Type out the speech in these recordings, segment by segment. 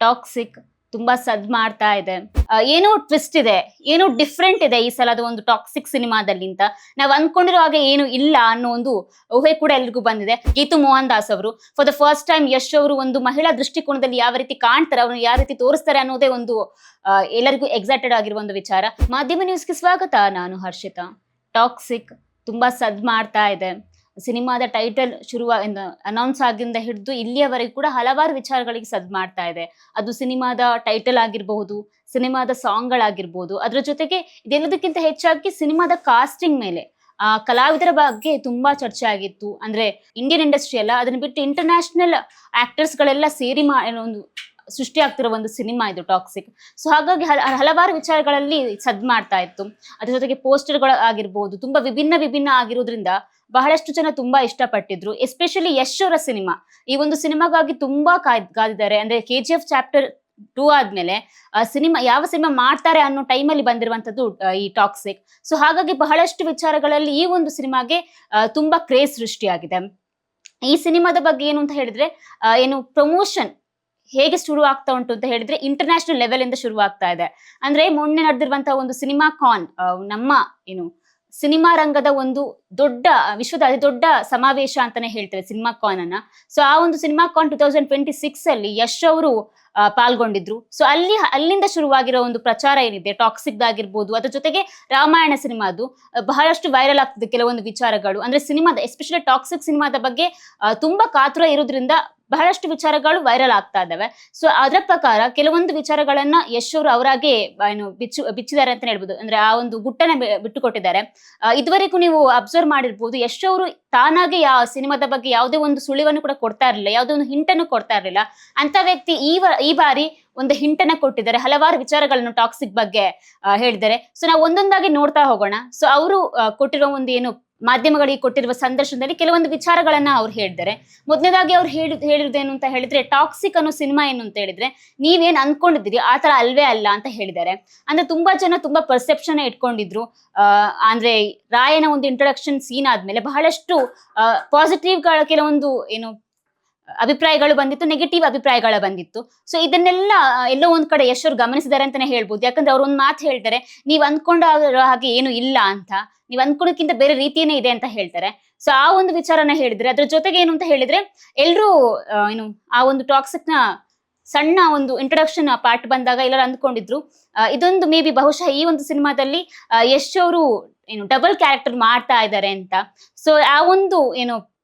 Toxic ತುಂಬಾ ಸದ್ ಮಾಡ್ತಾ ಇದೆ. ಏನೋ ಟ್ವಿಸ್ಟ್ ಇದೆ, ಏನೋ ಡಿಫ್ರೆಂಟ್ ಇದೆ ಈ ಸಲದ ಒಂದು ಟಾಕ್ಸಿಕ್ ಸಿನಿಮಾದಲ್ಲಿ ಅಂತ ನಾವ್ ಅನ್ಕೊಂಡಿರೋ ಹಾಗೆ ಏನು ಇಲ್ಲ ಅನ್ನೋ ಒಂದು ಊಹೆ ಕೂಡ ಎಲ್ರಿಗೂ ಬಂದಿದೆ. ಗೀತು ಮೋಹನ್ ದಾಸ್ ಅವರು for the first time Yash ಅವರು ಒಂದು ಮಹಿಳಾ ದೃಷ್ಟಿಕೋನದಲ್ಲಿ ಯಾವ ರೀತಿ ಕಾಣ್ತಾರೆ, ಅವ್ರನ್ನ ಯಾವ ರೀತಿ ತೋರಿಸ್ತಾರೆ ಅನ್ನೋದೇ ಒಂದು ಎಲ್ಲರಿಗೂ ಎಕ್ಸೈಟೆಡ್ ಆಗಿರುವ ಒಂದು ವಿಚಾರ. ಮಾಧ್ಯಮ ನ್ಯೂಸ್ಗೆ ಸ್ವಾಗತ, ನಾನು ಹರ್ಷಿತಾ. ಟಾಕ್ಸಿಕ್ ತುಂಬಾ ಸದ್ ಮಾಡ್ತಾ ಇದೆ. ಸಿನಿಮಾದ ಟೈಟಲ್ ಅನೌನ್ಸ್ ಆಗಿಂದ ಹಿಡಿದು ಇಲ್ಲಿಯವರೆಗೂ ಕೂಡ ಹಲವಾರು ವಿಚಾರಗಳಿಗೆ ಸದ್ ಮಾಡ್ತಾ ಇದೆ. ಅದು ಸಿನಿಮಾದ ಟೈಟಲ್ ಆಗಿರಬಹುದು, ಸಿನಿಮಾದ ಸಾಂಗ್ ಗಳಾಗಿರ್ಬೋದು, ಅದ್ರ ಜೊತೆಗೆ ಇದೆಲ್ಲದಕ್ಕಿಂತ ಹೆಚ್ಚಾಗಿ ಸಿನಿಮಾದ ಕಾಸ್ಟಿಂಗ್ ಮೇಲೆ ಕಲಾವಿದರ ಬಗ್ಗೆ ತುಂಬಾ ಚರ್ಚೆ ಆಗಿತ್ತು. ಅಂದ್ರೆ ಇಂಡಿಯನ್ ಇಂಡಸ್ಟ್ರಿ ಅಲ್ಲ, ಅದನ್ನ ಬಿಟ್ಟು ಇಂಟರ್ನ್ಯಾಷನಲ್ ಆಕ್ಟರ್ಸ್ ಗಳೆಲ್ಲ ಸೇರಿ ಒಂದು ಸೃಷ್ಟಿ ಆಗ್ತಿರೋ ಒಂದು ಸಿನಿಮಾ ಇದು ಟಾಕ್ಸಿಕ್. ಸೊ ಹಾಗಾಗಿ ಹಲವಾರು ವಿಚಾರಗಳಲ್ಲಿ ಸದ್ ಮಾಡ್ತಾ ಇತ್ತು. ಅದ್ರ ಜೊತೆಗೆ ಪೋಸ್ಟರ್ಗಳು ಆಗಿರ್ಬೋದು ತುಂಬಾ ವಿಭಿನ್ನ ಆಗಿರೋದ್ರಿಂದ ಬಹಳಷ್ಟು ಜನ ತುಂಬಾ ಇಷ್ಟಪಟ್ಟಿದ್ರು. ಎಸ್ಪೆಷಲಿ ಯಶ್ ಅವರ ಸಿನಿಮಾ, ಈ ಒಂದು ಸಿನಿಮಾಗಾಗಿ ತುಂಬಾ ಕಾದಿದ್ದಾರೆ. ಅಂದ್ರೆ KGF ಚಾಪ್ಟರ್ 2 ಆದ್ಮೇಲೆ ಯಾವ ಸಿನಿಮಾ ಮಾಡ್ತಾರೆ ಅನ್ನೋ ಟೈಮಲ್ಲಿ ಬಂದಿರುವಂತದ್ದು ಈ ಟಾಕ್ಸಿಕ್. ಸೊ ಹಾಗಾಗಿ ಬಹಳಷ್ಟು ವಿಚಾರಗಳಲ್ಲಿ ಈ ಒಂದು ಸಿನಿಮಾಗೆ ತುಂಬಾ ಕ್ರೇಜ್ ಸೃಷ್ಟಿಯಾಗಿದೆ. ಈ ಸಿನಿಮಾದ ಬಗ್ಗೆ ಏನು ಅಂತ ಹೇಳಿದ್ರೆ, ಪ್ರಮೋಷನ್ ಹೇಗೆ ಶುರು ಆಗ್ತಾ ಉಂಟು ಅಂತ ಹೇಳಿದ್ರೆ ಇಂಟರ್ನ್ಯಾಷನಲ್ ಲೆವೆಲ್ ಇಂದ ಶುರು ಆಗ್ತಾ ಇದೆ. ಅಂದ್ರೆ ಮೊನ್ನೆ ನಡೆದಿರುವಂತಹ ಒಂದು ಸಿನಿಮಾ ಕಾನ್, ನಮ್ಮ ಸಿನಿಮಾ ರಂಗದ ಒಂದು ವಿಶ್ವದ ಅತಿ ದೊಡ್ಡ ಸಮಾವೇಶ ಅಂತಾನೆ ಹೇಳ್ತೇವೆ ಸಿನಿಮಾ ಕಾನ್ ಅನ್ನ. ಸೊ ಆ ಒಂದು ಸಿನಿಮಾ ಕಾನ್ 2026 ಅಲ್ಲಿ ಯಶ್ ಅವರು ಪಾಲ್ಗೊಂಡಿದ್ರು. ಸೊ ಅಲ್ಲಿಂದ ಶುರುವಾಗಿರೋ ಒಂದು ಪ್ರಚಾರ ಏನಿದೆ ಟಾಕ್ಸಿಕ್ ಆಗಿರ್ಬೋದು, ಅದ್ರ ಜೊತೆಗೆ ರಾಮಾಯಣ ಸಿನಿಮಾದು ಬಹಳಷ್ಟು ವೈರಲ್ ಆಗ್ತದೆ ಕೆಲವೊಂದು ವಿಚಾರಗಳು. ಅಂದ್ರೆ ಸಿನಿಮಾದ ಎಸ್ಪೆಷಲಿ ಟಾಕ್ಸಿಕ್ ಸಿನಿಮಾದ ಬಗ್ಗೆ ತುಂಬಾ ಕಾತುರ ಇರೋದ್ರಿಂದ ಬಹಳಷ್ಟು ವಿಚಾರಗಳು ವೈರಲ್ ಆಗ್ತಾ ಇದಾವೆ. ಸೊ ಅದರ ಪ್ರಕಾರ ಕೆಲವೊಂದು ವಿಚಾರಗಳನ್ನ ಯಶ್ ಅವರು ಅವರಾಗೆ ಬಿಚ್ಚಿದ್ದಾರೆ ಅಂತ ಹೇಳ್ಬೋದು. ಅಂದ್ರೆ ಆ ಒಂದು ಗುಟ್ಟನ್ನ ಬಿಟ್ಟು ಕೊಟ್ಟಿದ್ದಾರೆ. ಇದುವರೆಗೂ ನೀವು ಅಬ್ಸರ್ವ್ ಮಾಡಿರ್ಬೋದು, ಯಶ್ ಅವರು ತಾನಾಗೆ ಸಿನಿಮಾದ ಬಗ್ಗೆ ಯಾವುದೇ ಒಂದು ಸುಳಿವನ್ನು ಕೂಡ ಕೊಡ್ತಾ ಇರಲಿಲ್ಲ, ಯಾವುದೇ ಒಂದು ಹಿಂಟನ್ನು ಕೊಡ್ತಾ ಇರಲಿಲ್ಲ. ಅಂತ ವ್ಯಕ್ತಿ ಈ ಬಾರಿ ಒಂದು ಹಿಂಟನ್ನ ಕೊಟ್ಟಿದ್ದಾರೆ, ಹಲವಾರು ವಿಚಾರಗಳನ್ನು ಟಾಕ್ಸಿಕ್ ಬಗ್ಗೆ ಹೇಳಿದ್ದಾರೆ. ಸೊ ನಾವು ಒಂದೊಂದಾಗಿ ನೋಡ್ತಾ ಹೋಗೋಣ. ಸೊ ಅವರು ಕೊಟ್ಟಿರೋ ಒಂದು ಮಾಧ್ಯಮಗಳಿಗೆ ಕೊಟ್ಟಿರುವ ಸಂದರ್ಶನದಲ್ಲಿ ಕೆಲವೊಂದು ವಿಚಾರಗಳನ್ನ ಅವ್ರು ಹೇಳಿದ್ದಾರೆ. ಮೊದಲನೇದಾಗಿ ಅವ್ರು ಹೇಳಿರೋದೇನು ಅಂತ ಹೇಳಿದ್ರೆ, ಟಾಕ್ಸಿಕ್ ಅನ್ನೋ ಸಿನಿಮಾ ಏನು ಅಂತ ಹೇಳಿದ್ರೆ ನೀವೇನ್ ಅನ್ಕೊಂಡಿದ್ದೀರಿ ಆ ತರ ಅಲ್ವೇ ಅಲ್ಲ ಅಂತ ಹೇಳಿದ್ದಾರೆ. ಅಂದ್ರೆ ತುಂಬಾ ಜನ ತುಂಬಾ ಪರ್ಸೆಪ್ಷನ್ ಇಟ್ಕೊಂಡಿದ್ರು. ಅಂದ್ರೆ ರಾಯನ ಒಂದು ಇಂಟ್ರೊಡಕ್ಷನ್ ಸೀನ್ ಆದ್ಮೇಲೆ ಬಹಳಷ್ಟು ಪಾಸಿಟಿವ್ ಕೆಲವೊಂದು ಅಭಿಪ್ರಾಯಗಳು ಬಂದಿತ್ತು, ನೆಗೆಟಿವ್ ಅಭಿಪ್ರಾಯಗಳು ಬಂದಿತ್ತು. ಸೊ ಇದನ್ನೆಲ್ಲ ಎಲ್ಲೋ ಒಂದ್ ಕಡೆ ಯಶ್ ಅವ್ರು ಗಮನಿಸಿದ್ದಾರೆ ಅಂತಾನೆ ಹೇಳ್ಬೋದು. ಯಾಕಂದ್ರೆ ಅವ್ರು ಒಂದ್ ಮಾತು ಹೇಳ್ತಾರೆ, ನೀವ್ ಅನ್ಕೊಂಡ ಹಾಗೆ ಏನು ಇಲ್ಲ ಅಂತ, ನೀವ್ ಅನ್ಕೊಳಕ್ಕಿಂತ ಬೇರೆ ರೀತಿಯೇ ಇದೆ ಅಂತ ಹೇಳ್ತಾರೆ. ಸೊ ಆ ಒಂದು ವಿಚಾರನ ಹೇಳಿದ್ರೆ, ಅದ್ರ ಜೊತೆಗೆ ಏನು ಅಂತ ಹೇಳಿದ್ರೆ ಎಲ್ರು ಆ ಒಂದು ಟಾಕ್ಸಿಕ್ ನ ಸಣ್ಣ ಒಂದು ಇಂಟ್ರೊಡಕ್ಷನ್ ಪಾರ್ಟ್ ಬಂದಾಗ ಎಲ್ಲರೂ ಅಂದ್ಕೊಂಡಿದ್ರು ಇದೊಂದು ಮೇ ಬಿ ಬಹುಶಃ ಈ ಒಂದು ಸಿನಿಮಾದಲ್ಲಿ ಯಶ್ ಅವರು ಡಬಲ್ ಕ್ಯಾರೆಕ್ಟರ್ ಮಾಡ್ತಾ ಇದ್ದಾರೆ ಅಂತ. ಸೊ ಆ ಒಂದು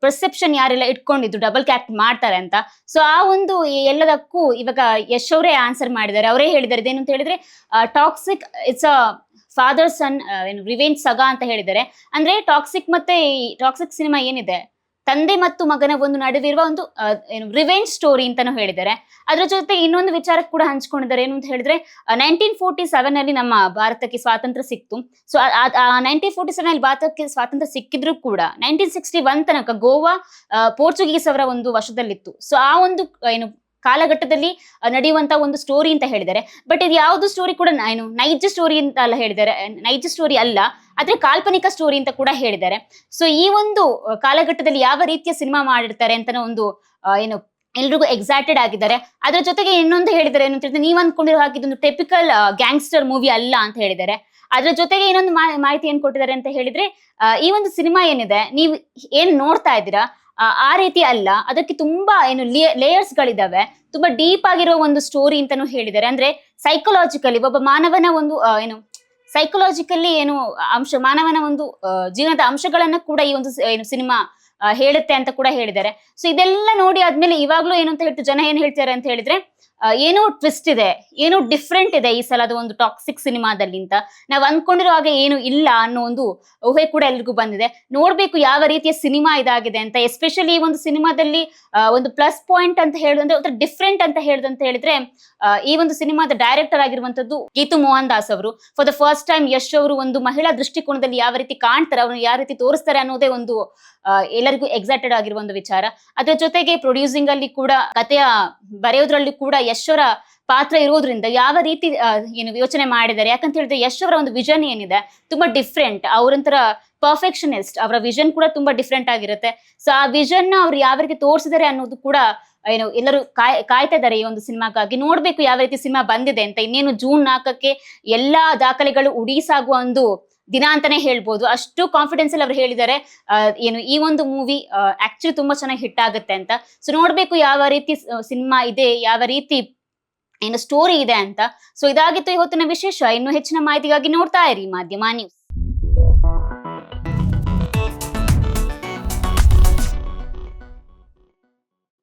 ಪರ್ಸೆಪ್ಷನ್ ಯಾರೆಲ್ಲ ಇಟ್ಕೊಂಡಿದ್ರು ಡಬಲ್ ಕ್ಯಾರೆಕ್ಟರ್ ಮಾಡ್ತಾರೆ ಅಂತ. ಸೊ ಆ ಒಂದು ಎಲ್ಲದಕ್ಕೂ ಇವಾಗ ಯಶ್ ಅವರೇ ಆನ್ಸರ್ ಮಾಡಿದ್ದಾರೆ. ಅವರೇ ಹೇಳಿದ್ದಾರೆ ಇದೇನು ಅಂತ ಹೇಳಿದ್ರೆ, toxic it's a father son revenge saga ಅಂತ ಹೇಳಿದ್ದಾರೆ. ಅಂದ್ರೆ ಟಾಕ್ಸಿಕ್ ಸಿನಿಮಾ ಏನಿದೆ, ತಂದೆ ಮತ್ತು ಮಗನ ಒಂದು ನಡುವಿರುವ ಒಂದು ರಿವೆಂಜ್ ಸ್ಟೋರಿ ಅಂತಾನು ಹೇಳಿದ್ದಾರೆ. ಅದ್ರ ಜೊತೆ ಇನ್ನೊಂದು ವಿಚಾರ ಕೂಡ ಹಂಚ್ಕೊಂಡಿದ್ದಾರೆ. ಏನು ಅಂತ ಹೇಳಿದ್ರೆ 1947 ಅಲ್ಲಿ ನಮ್ಮ ಭಾರತಕ್ಕೆ ಸ್ವಾತಂತ್ರ್ಯ ಸಿಕ್ತು. ಸೊ 1947 ಅಲ್ಲಿ ಭಾರತಕ್ಕೆ ಸ್ವಾತಂತ್ರ್ಯ ಸಿಕ್ಕಿದ್ರು ಕೂಡ 1961 ತನಕ ಗೋವಾ ಪೋರ್ಚುಗೀಸ್ ಅವರ ಒಂದು ವಶದಲ್ಲಿತ್ತು. ಸೊ ಆ ಒಂದು ಕಾಲಘಟ್ಟದಲ್ಲಿ ನಡೆಯುವಂತ ಒಂದು ಸ್ಟೋರಿ ಅಂತ ಹೇಳಿದ್ದಾರೆ. ಬಟ್ ಇದು ಯಾವ್ದು ಸ್ಟೋರಿ ಕೂಡ ನೈಜ ಸ್ಟೋರಿ ಅಂತ ಅಲ್ಲ ಹೇಳಿದ್ದಾರೆ, ನೈಜ ಸ್ಟೋರಿ ಅಲ್ಲ, ಆದ್ರೆ ಕಾಲ್ಪನಿಕ ಸ್ಟೋರಿ ಅಂತ ಕೂಡ ಹೇಳಿದ್ದಾರೆ. ಸೊ ಈ ಒಂದು ಕಾಲಘಟ್ಟದಲ್ಲಿ ಯಾವ ರೀತಿಯ ಸಿನಿಮಾ ಮಾಡಿರ್ತಾರೆ ಅಂತ ಒಂದು ಎಲ್ರಿಗೂ ಎಕ್ಸೈಟೆಡ್ ಆಗಿದ್ದಾರೆ. ಅದ್ರ ಜೊತೆಗೆ ಇನ್ನೊಂದು ಹೇಳಿದ್ದಾರೆ, ಏನು ಅಂತ ಹೇಳಿದ್ರೆ ನೀವ್ ಅನ್ಕೊಂಡಿರೋ ಹಾಗೆ ಇದೊಂದು ಟಿಪಿಕಲ್ ಗ್ಯಾಂಗ್ಸ್ಟರ್ ಮೂವಿ ಅಲ್ಲ ಅಂತ ಹೇಳಿದ್ದಾರೆ. ಅದ್ರ ಜೊತೆಗೆ ಇನ್ನೊಂದು ಮಾಹಿತಿ ಏನ್ ಕೊಟ್ಟಿದ್ದಾರೆ ಅಂತ ಹೇಳಿದ್ರೆ, ಈ ಒಂದು ಸಿನಿಮಾ ಏನಿದೆ ನೀವು ಏನ್ ನೋಡ್ತಾ ಇದ್ದೀರಾ ಆ ರೀತಿ ಅಲ್ಲ, ಅದಕ್ಕೆ ತುಂಬಾ ಲೇಯರ್ಸ್ ಗಳಿದಾವೆ, ತುಂಬಾ ಡೀಪ್ ಆಗಿರೋ ಒಂದು ಸ್ಟೋರಿ ಅಂತಾನು ಹೇಳಿದ್ದಾರೆ. ಅಂದ್ರೆ ಸೈಕಲಾಜಿಕಲಿ ಒಬ್ಬ ಮಾನವನ ಒಂದು ಸೈಕಲಾಜಿಕಲಿ ಮಾನವನ ಒಂದು ಜೀವನದ ಅಂಶಗಳನ್ನ ಕೂಡ ಈ ಒಂದು ಸಿನಿಮಾ ಹೇಳುತ್ತೆ ಅಂತ ಕೂಡ ಹೇಳಿದ್ದಾರೆ. ಸೊ ಇದೆಲ್ಲ ನೋಡಿ ಆದ್ಮೇಲೆ ಇವಾಗ್ಲೂ ಏನು ಅಂತ ಹೇಳ್ತಾರೆ ಜನ ಏನ್ ಹೇಳ್ತಾರೆ ಅಂತ ಹೇಳಿದ್ರೆ, ಏನೋ ಟ್ವಿಸ್ಟ್ ಇದೆ, ಏನೋ ಡಿಫ್ರೆಂಟ್ ಇದೆ ಈ ಸಲದ ಒಂದು ಟಾಕ್ಸಿಕ್ ಸಿನಿಮಾದಲ್ಲಿ ಅಂತ ನಾವ್ ಅನ್ಕೊಂಡಿರೋ ಹಾಗೆ ಏನು ಇಲ್ಲ ಅನ್ನೋ ಒಂದು ಊಹೆ ಕೂಡ ಎಲ್ರಿಗೂ ಬಂದಿದೆ. ನೋಡ್ಬೇಕು ಯಾವ ರೀತಿಯ ಸಿನಿಮಾ ಇದಾಗಿದೆ ಅಂತ. ಎಸ್ಪೆಷಲಿ ಈ ಒಂದು ಸಿನಿಮಾದಲ್ಲಿ ಒಂದು ಪ್ಲಸ್ ಪಾಯಿಂಟ್ ಅಂತ ಹೇಳುದಂದ್ರೆ ಒಂಥರ ಡಿಫ್ರೆಂಟ್ ಅಂತ ಹೇಳಿದ್ರೆ ಈ ಒಂದು ಸಿನಿಮಾದ ಡೈರೆಕ್ಟರ್ ಆಗಿರುವಂತದ್ದು ಗೀತು ಮೋಹನ್ ದಾಸ್ ಅವರು. For the first time Yash ಅವರು ಒಂದು ಮಹಿಳಾ ದೃಷ್ಟಿಕೋನದಲ್ಲಿ ಯಾವ ರೀತಿ ಕಾಣ್ತಾರೆ, ಅವ್ರನ್ನ ಯಾವ ರೀತಿ ತೋರಿಸ್ತಾರೆ ಅನ್ನೋದೇ ಒಂದು ಎಲ್ಲರಿಗೂ ಎಕ್ಸೈಟೆಡ್ ಆಗಿರುವ ಒಂದು ವಿಚಾರ. ಅದ್ರ ಜೊತೆಗೆ ಪ್ರೊಡ್ಯೂಸಿಂಗ್ ಅಲ್ಲಿ ಕೂಡ, ಕಥೆಯ ಬರೆಯೋದ್ರಲ್ಲಿ ಕೂಡ ಯಶ್ ಅವರ ಪಾತ್ರ ಇರೋದ್ರಿಂದ ಯಾವ ರೀತಿ ಯೋಚನೆ ಮಾಡಿದ್ದಾರೆ. ಯಾಕಂತ ಹೇಳಿದ್ರೆ ಯಶ್ ಅವರ ಒಂದು ವಿಷನ್ ಏನಿದೆ ತುಂಬಾ ಡಿಫ್ರೆಂಟ್. ಅವ್ರಂತರ ಪರ್ಫೆಕ್ಷನಿಸ್ಟ್, ಅವರ ವಿಷನ್ ಕೂಡ ತುಂಬಾ ಡಿಫ್ರೆಂಟ್ ಆಗಿರುತ್ತೆ. ಸೊ ಆ ವಿಷನ್ ನ ಅವ್ರು ಯಾವ ರೀತಿ ತೋರಿಸಿದ್ದಾರೆ ಅನ್ನೋದು ಕೂಡ ಏನು ಎಲ್ಲರೂ ಕಾಯ್ತಾ ಇದ್ದಾರೆ ಈ ಒಂದು ಸಿನಿಮಾಗಾಗಿ. ನೋಡ್ಬೇಕು ಯಾವ ರೀತಿ ಸಿನಿಮಾ ಬಂದಿದೆ ಅಂತ. ಇನ್ನೇನು ಜೂನ್ 4ಕ್ಕೆ ಎಲ್ಲಾ ದಾಖಲೆಗಳು ಉಡೀಸಾಗುವ ಒಂದು ದಿನ ಅಂತಾನೆ ಹೇಳ್ಬೋದು. ಅಷ್ಟು ಕಾನ್ಫಿಡೆನ್ಸ್ ಅಲ್ಲಿ ಅವ್ರು ಹೇಳಿದ್ದಾರೆ ಏನು ಈ ಒಂದು ಮೂವಿ ಆಕ್ಚುಲಿ ತುಂಬಾ ಚೆನ್ನಾಗಿ ಹಿಟ್ ಆಗುತ್ತೆ ಅಂತ. ಸೊ ನೋಡ್ಬೇಕು ಯಾವ ರೀತಿ ಸಿನಿಮಾ ಇದೆ, ಯಾವ ರೀತಿ ಏನು ಸ್ಟೋರಿ ಇದೆ ಅಂತ. ಸೊ ಇದಾಗಿತ್ತು ಇವತ್ತಿನ ವಿಶೇಷ. ಇನ್ನು ಹೆಚ್ಚಿನ ಮಾಹಿತಿಗಾಗಿ ನೋಡ್ತಾ ಇರಿ ಮಾಧ್ಯಮ ನ್ಯೂಸ್.